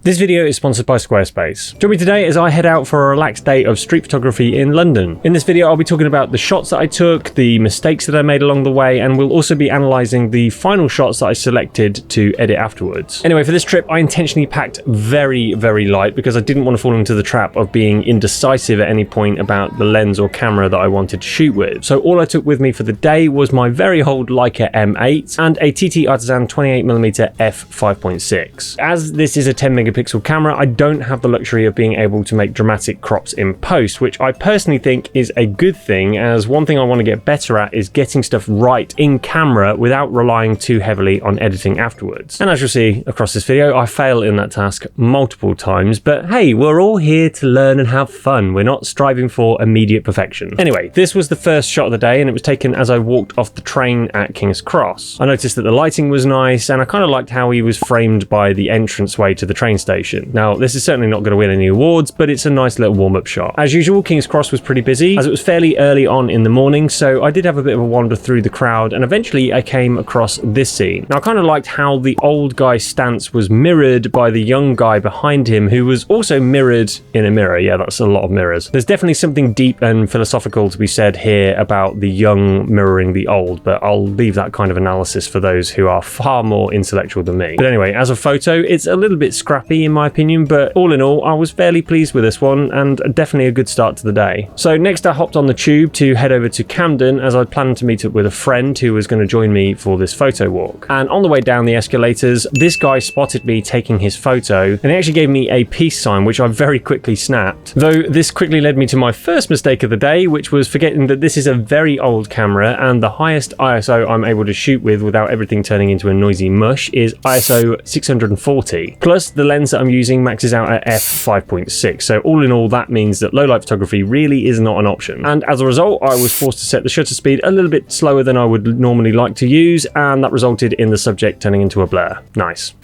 This video is sponsored by Squarespace. Join me today as I head out for a relaxed day of street photography in London. In this video, I'll be talking about the shots that I took, the mistakes that I made along the way, and we'll also be analysing the final shots that I selected to edit afterwards. Anyway, for this trip, I intentionally packed very light because I didn't want to fall into the trap of being indecisive at any point about the lens or camera that I wanted to shoot with. So all I took with me for the day was my very old Leica M8 and a TTArtisan 28mm f5.6. As this is a 10 megapixel camera, I don't have the luxury of being able to make dramatic crops in post, which I personally think is a good thing, as one thing I want to get better at is getting stuff right in camera without relying too heavily on editing afterwards. And as you'll see across this video, I fail in that task multiple times, but hey, we're all here to learn and have fun. We're not striving for immediate perfection. Anyway, this was the first shot of the day and it was taken as I walked off the train at King's Cross. I noticed that the lighting was nice and I kind of liked how he was framed by the entranceway to the train station. Now, this is certainly not going to win any awards, but it's a nice little warm-up shot. As usual, King's Cross was pretty busy, as it was fairly early on in the morning, so I did have a bit of a wander through the crowd, and eventually I came across this scene. Now, I kind of liked how the old guy's stance was mirrored by the young guy behind him, who was also mirrored in a mirror. Yeah, that's a lot of mirrors. There's definitely something deep and philosophical to be said here about the young mirroring the old, but I'll leave that kind of analysis for those who are far more intellectual than me. But anyway, as a photo, it's a little bit scrappy in my opinion, but all in all, I was fairly pleased with this one and definitely a good start to the day. So next I hopped on the tube to head over to Camden, as I'd planned to meet up with a friend who was going to join me for this photo walk. And on the way down the escalators, this guy spotted me taking his photo and he actually gave me a peace sign, which I very quickly snapped. Though this quickly led me to my first mistake of the day, which was forgetting that this is a very old camera and the highest ISO I'm able to shoot with without everything turning into a noisy mush is ISO 640. Plus the lens that I'm using maxes out at f5.6, so all in all that means that low light photography really is not an option. And as a result, I was forced to set the shutter speed a little bit slower than I would normally like to use, and that resulted in the subject turning into a blur. Nice.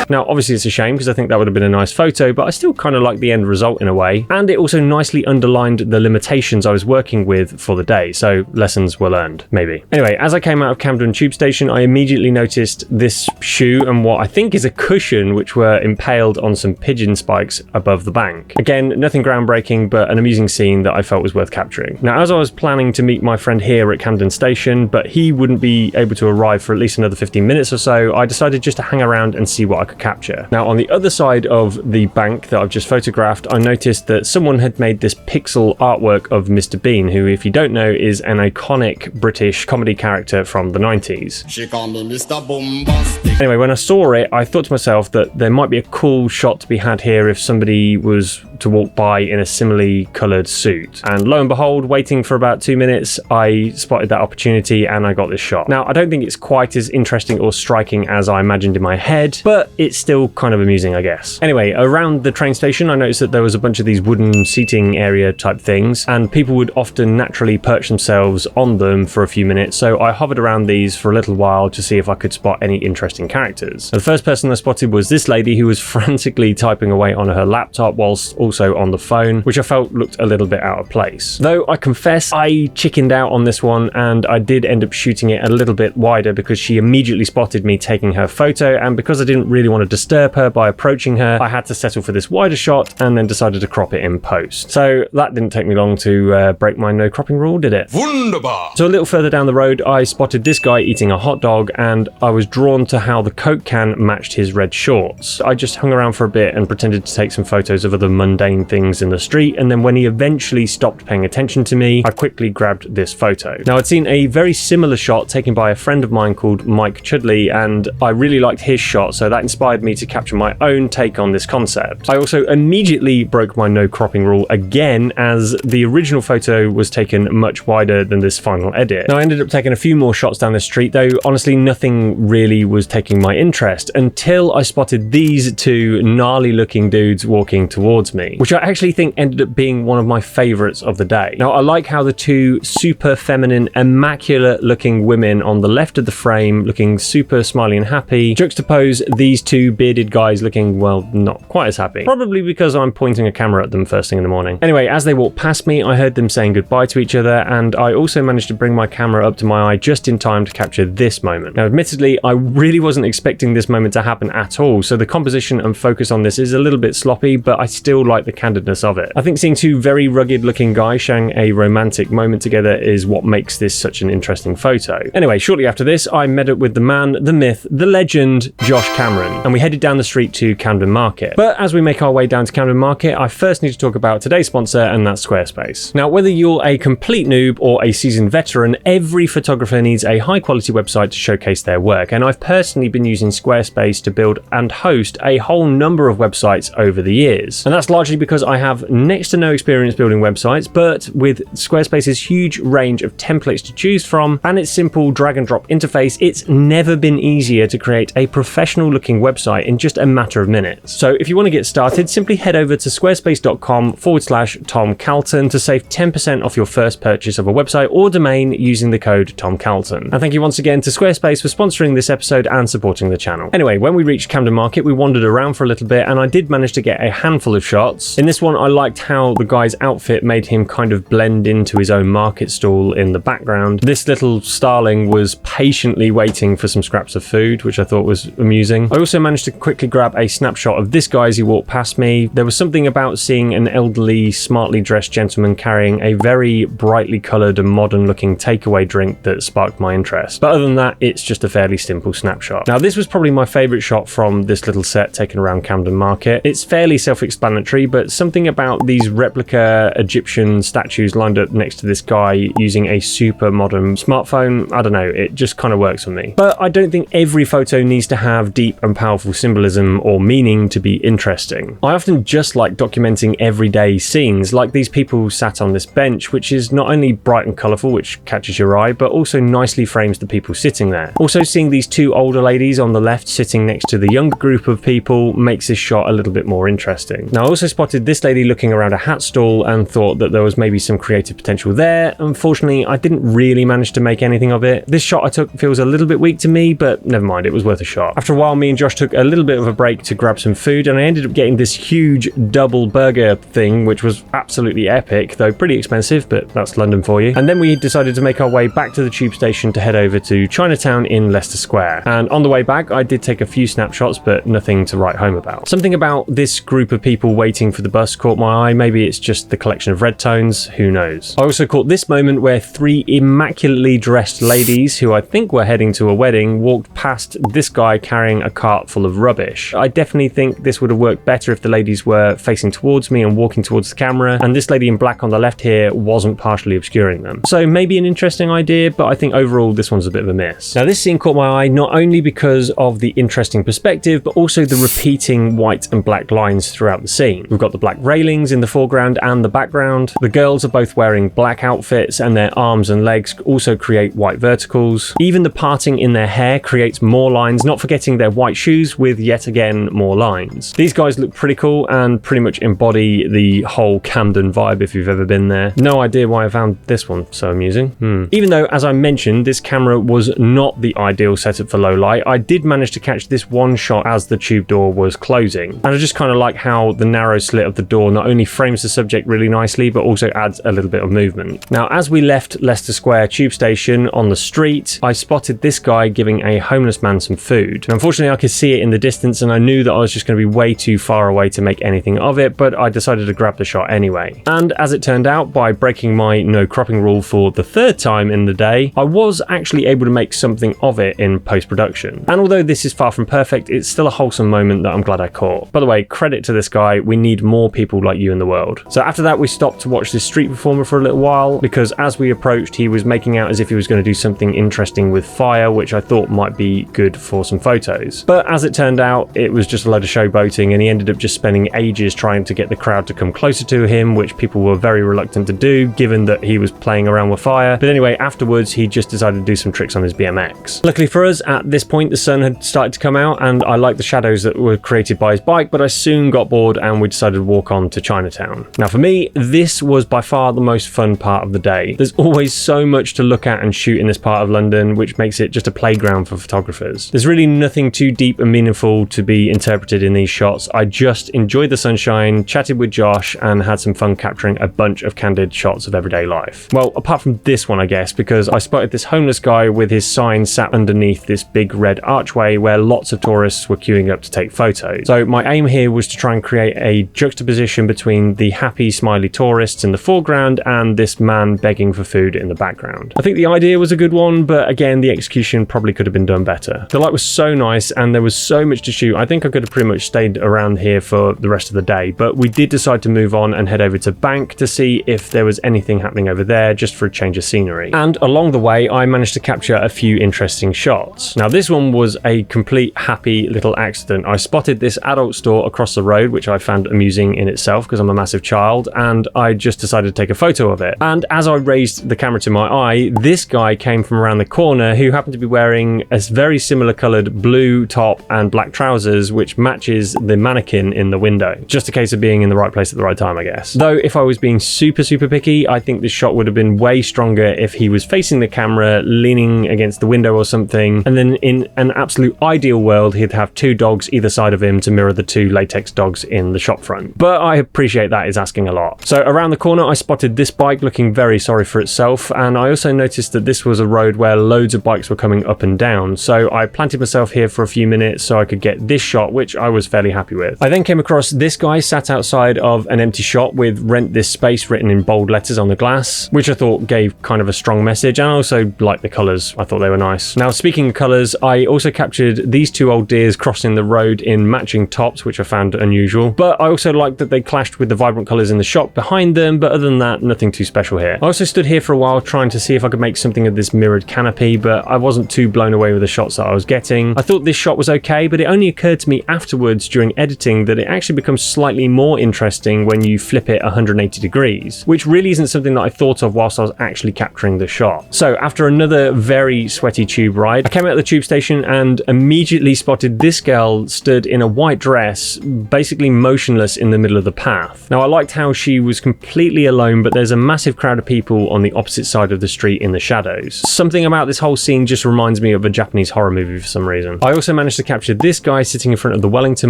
Now obviously it's a shame because I think that would have been a nice photo, but I still kind of like the end result in a way, and it also nicely underlined the limitations I was working with for the day, so lessons were learned, maybe. Anyway, as I came out of Camden tube station, I immediately noticed this shoe and what I think is a cushion which were impaled on some pigeon spikes above the bank. Again, nothing groundbreaking, but an amusing scene that I felt was worth capturing. Now, as I was planning to meet my friend here at Camden Station, but he wouldn't be able to arrive for at least another 15 minutes or so, I decided just to hang around and see what I could capture. Now, on the other side of the bank that I've just photographed, I noticed that someone had made this pixel artwork of Mr. Bean, who, if you don't know, is an iconic British comedy character from the 90s. She called me Mr. Bombastic. Anyway, when I saw it, I thought to myself that there might be a cool shot to be had here if somebody was to walk by in a similarly coloured suit. And lo and behold, waiting for about 2 minutes, I spotted that opportunity and I got this shot. Now, I don't think it's quite as interesting or striking as I imagined in my head, but it's still kind of amusing, I guess. Anyway, around the train station, I noticed that there was a bunch of these wooden seating area type things, and people would often naturally perch themselves on them for a few minutes, so I hovered around these for a little while to see if I could spot any interesting characters. The first person I spotted was this lady who was frantically typing away on her laptop whilst also on the phone, which I felt looked a little bit out of place. Though I confess I chickened out on this one and I did end up shooting it a little bit wider because she immediately spotted me taking her photo, and because I didn't really want to disturb her by approaching her, I had to settle for this wider shot and then decided to crop it in post. So that didn't take me long to break my no cropping rule, did it? Wunderbar. So a little further down the road, I spotted this guy eating a hot dog and I was drawn to how the Coke can matched his red shorts. I just hung around for a bit and pretended to take some photos of other mundane things in the street, and then when he eventually stopped paying attention to me, I quickly grabbed this photo. Now, I'd seen a very similar shot taken by a friend of mine called Mike Chudley, and I really liked his shot, so that inspired me to capture my own take on this concept. I also immediately broke my no cropping rule again, as the original photo was taken much wider than this final edit. Now, I ended up taking a few more shots down the street, though honestly nothing really was taking my interest until I spotted these two gnarly looking dudes walking towards me. me, which I actually think ended up being one of my favorites of the day. Now, I like how the two super feminine, immaculate looking women on the left of the frame looking super smiley and happy juxtapose these two bearded guys looking, well, not quite as happy. Probably because I'm pointing a camera at them first thing in the morning. Anyway, as they walked past me, I heard them saying goodbye to each other, and I also managed to bring my camera up to my eye just in time to capture this moment. Now, admittedly, I really wasn't expecting this moment to happen at all, so the composition and focus on this is a little bit sloppy, but I still like the candidness of it. I think seeing two very rugged looking guys sharing a romantic moment together is what makes this such an interesting photo. Anyway, shortly after this, I met up with the man, the myth, the legend, Josh Cameron, and we headed down the street to Camden Market. But as we make our way down to Camden Market, I first need to talk about today's sponsor, and that's Squarespace. Now, whether you're a complete noob or a seasoned veteran, every photographer needs a high quality website to showcase their work, and I've personally been using Squarespace to build and host a whole number of websites over the years. And that's largely because I have next to no experience building websites, but with Squarespace's huge range of templates to choose from and its simple drag and drop interface, it's never been easier to create a professional looking website in just a matter of minutes. So if you want to get started, simply head over to squarespace.com/Tom Calton to save 10% off your first purchase of a website or domain using the code Tom Calton. And thank you once again to Squarespace for sponsoring this episode and supporting the channel. Anyway, when we reached Camden Market, we wandered around for a little bit, and I did manage to get a handful of shots. In this one, I liked how the guy's outfit made him kind of blend into his own market stall in the background. This little starling was patiently waiting for some scraps of food, which I thought was amusing. I also managed to quickly grab a snapshot of this guy as he walked past me. There was something about seeing an elderly, smartly dressed gentleman carrying a very brightly coloured and modern looking takeaway drink that sparked my interest. But other than that, it's just a fairly simple snapshot. Now, this was probably my favourite shot from this little set taken around Camden Market. It's fairly self-explanatory, but something about these replica Egyptian statues lined up next to this guy using a super modern smartphone, I don't know, it just kind of works for me. But I don't think every photo needs to have deep and powerful symbolism or meaning to be interesting. I often just like documenting everyday scenes, like these people sat on this bench, which is not only bright and colourful, which catches your eye, but also nicely frames the people sitting there. Also, seeing these two older ladies on the left sitting next to the younger group of people makes this shot a little bit more interesting. Now, I also spotted this lady looking around a hat stall and thought that there was maybe some creative potential there. Unfortunately, I didn't really manage to make anything of it. This shot I took feels a little bit weak to me, but never mind, it was worth a shot. After a while, me and Josh took a little bit of a break to grab some food, and I ended up getting this huge double burger thing, which was absolutely epic, though pretty expensive, but that's London for you. And then we decided to make our way back to the tube station to head over to Chinatown in Leicester Square. And on the way back, I did take a few snapshots, but nothing to write home about. Something about this group of people waiting for the bus caught my eye. Maybe it's just the collection of red tones, who knows. I also caught this moment where three immaculately dressed ladies, who I think were heading to a wedding, walked past this guy carrying a cart full of rubbish. I definitely think this would have worked better if the ladies were facing towards me and walking towards the camera, and this lady in black on the left here wasn't partially obscuring them. So maybe an interesting idea, but I think overall this one's a bit of a miss. Now, this scene caught my eye not only because of the interesting perspective, but also the repeating white and black lines throughout the scene. We've got the black railings in the foreground and the background. The girls are both wearing black outfits, and their arms and legs also create white verticals. Even the parting in their hair creates more lines, not forgetting their white shoes with yet again more lines. These guys look pretty cool and pretty much embody the whole Camden vibe if you've ever been there. No idea why I found this one so amusing. Even though, as I mentioned, this camera was not the ideal setup for low light, I did manage to catch this one shot as the tube door was closing. And I just kind of like how the narrow slit of the door not only frames the subject really nicely, but also adds a little bit of movement. Now, as we left Leicester Square tube station on the street, I spotted this guy giving a homeless man some food. Now, unfortunately, I could see it in the distance, and I knew that I was just going to be way too far away to make anything of it, but I decided to grab the shot anyway. And as it turned out, by breaking my no cropping rule for the third time in the day, I was actually able to make something of it in post-production. And although this is far from perfect, it's still a wholesome moment that I'm glad I caught. By the way, credit to this guy, we need more people like you in the world. So after that, we stopped to watch this street performer for a little while, because as we approached, he was making out as if he was going to do something interesting with fire, which I thought might be good for some photos. But as it turned out, it was just a load of showboating, and he ended up just spending ages trying to get the crowd to come closer to him, which people were very reluctant to do, given that he was playing around with fire. But anyway, afterwards, he just decided to do some tricks on his BMX. Luckily for us, at this point, the sun had started to come out, and I liked the shadows that were created by his bike, but I soon got bored and we decided to walk on to Chinatown. Now for me, this was by far the most fun part of the day. There's always so much to look at and shoot in this part of London, which makes it just a playground for photographers. There's really nothing too deep and meaningful to be interpreted in these shots. I just enjoyed the sunshine, chatted with Josh, and had some fun capturing a bunch of candid shots of everyday life. Well, apart from this one, I guess, because I spotted this homeless guy with his sign sat underneath this big red archway where lots of tourists were queuing up to take photos. So my aim here was to try and create a juxtaposition between the happy, smiley tourists in the foreground and this man begging for food in the background. I think the idea was a good one, but again, the execution probably could have been done better. The light was so nice and there was so much to shoot. I think I could have pretty much stayed around here for the rest of the day, but we did decide to move on and head over to Bank to see if there was anything happening over there just for a change of scenery. And along the way, I managed to capture a few interesting shots. Now this one was a complete happy little accident. I spotted this adult store across the road, which I found amusing in itself because I'm a massive child, and I just decided to take a photo of it. And as I raised the camera to my eye, this guy came from around the corner who happened to be wearing a very similar coloured blue top and black trousers, which matches the mannequin in the window. Just a case of being in the right place at the right time, I guess. Though if I was being super picky, I think this shot would have been way stronger if he was facing the camera, leaning against the window or something, and then in an absolute ideal world, he'd have two dogs either side of him to mirror the two latex dogs in the shop front. But I appreciate that is asking a lot. So around the corner, I spotted this bike looking very sorry for itself, and I also noticed that this was a road where loads of bikes were coming up and down, so I planted myself here for a few minutes so I could get this shot, which I was fairly happy with. I then came across this guy sat outside of an empty shop with "Rent this space" written in bold letters on the glass, which I thought gave kind of a strong message, and I also liked the colours. I thought they were nice. Now speaking of colours, I also captured these two old deers crossing the road in matching tops, which I found unusual, but I also liked that they clashed with the vibrant colours in the shop behind them, but other than that, nothing too special here. I also stood here for a while trying to see if I could make something of this mirrored canopy, but I wasn't too blown away with the shots that I was getting. I thought this shot was okay, but it only occurred to me afterwards during editing that it actually becomes slightly more interesting when you flip it 180 degrees, which really isn't something that I thought of whilst I was actually capturing the shot. So after another very sweaty tube ride, I came out of the tube station and immediately spotted this girl stood in a white dress, basically motionless in the middle of the path. Now I liked how she was completely alone, but there's a massive crowd of people on the opposite side of the street in the shadows. Something about this whole scene just reminds me of a Japanese horror movie for some reason. I also managed to capture this guy sitting in front of the Wellington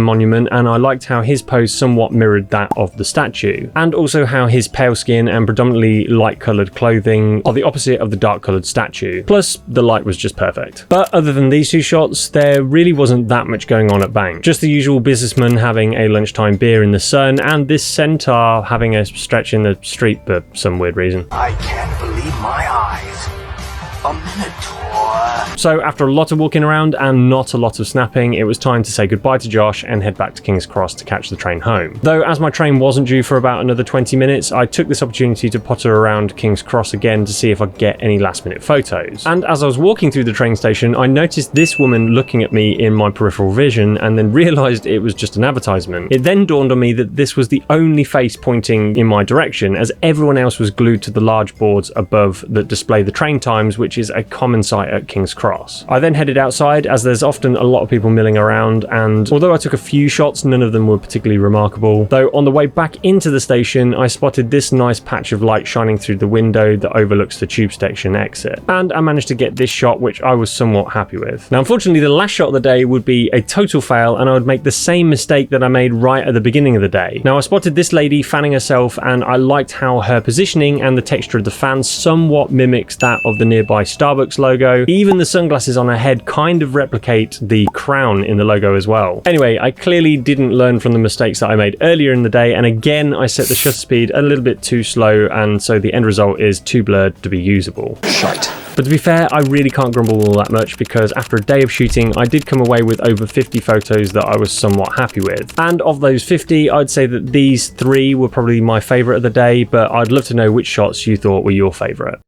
Monument, and I liked how his pose somewhat mirrored that of the statue, and also how his pale skin and predominantly light coloured clothing are the opposite of the dark coloured statue. Plus, the light was just perfect. But other than these two shots, there really wasn't that much going on at Bank. Just the usual businessman having a lunchtime beer in the sun, and this centaur having a stretch in the street for some weird reason. I can't believe my eyes. A minotaur. So after a lot of walking around and not a lot of snapping, it was time to say goodbye to Josh and head back to King's Cross to catch the train home. Though as my train wasn't due for about another 20 minutes, I took this opportunity to potter around King's Cross again to see if I could get any last minute photos. And as I was walking through the train station, I noticed this woman looking at me in my peripheral vision and then realised it was just an advertisement. It then dawned on me that this was the only face pointing in my direction, as everyone else was glued to the large boards above that display the train times, which is a common sight at King's Cross. I then headed outside, as there's often a lot of people milling around, and although I took a few shots, none of them were particularly remarkable. Though on the way back into the station, I spotted this nice patch of light shining through the window that overlooks the tube station exit, and I managed to get this shot, which I was somewhat happy with. Now unfortunately, the last shot of the day would be a total fail, and I would make the same mistake that I made right at the beginning of the day. Now I spotted this lady fanning herself, and I liked how her positioning and the texture of the fan somewhat mimics that of the nearby Starbucks logo. Even the sunglasses on her head kind of replicate the crown in the logo as well. Anyway, I clearly didn't learn from the mistakes that I made earlier in the day, and again I set the shutter speed a little bit too slow, and so the end result is too blurred to be usable. Shite. But to be fair, I really can't grumble all that much, because after a day of shooting, I did come away with over 50 photos that I was somewhat happy with. And of those 50, I'd say that these 3 were probably my favourite of the day, but I'd love to know which shots you thought were your favourite.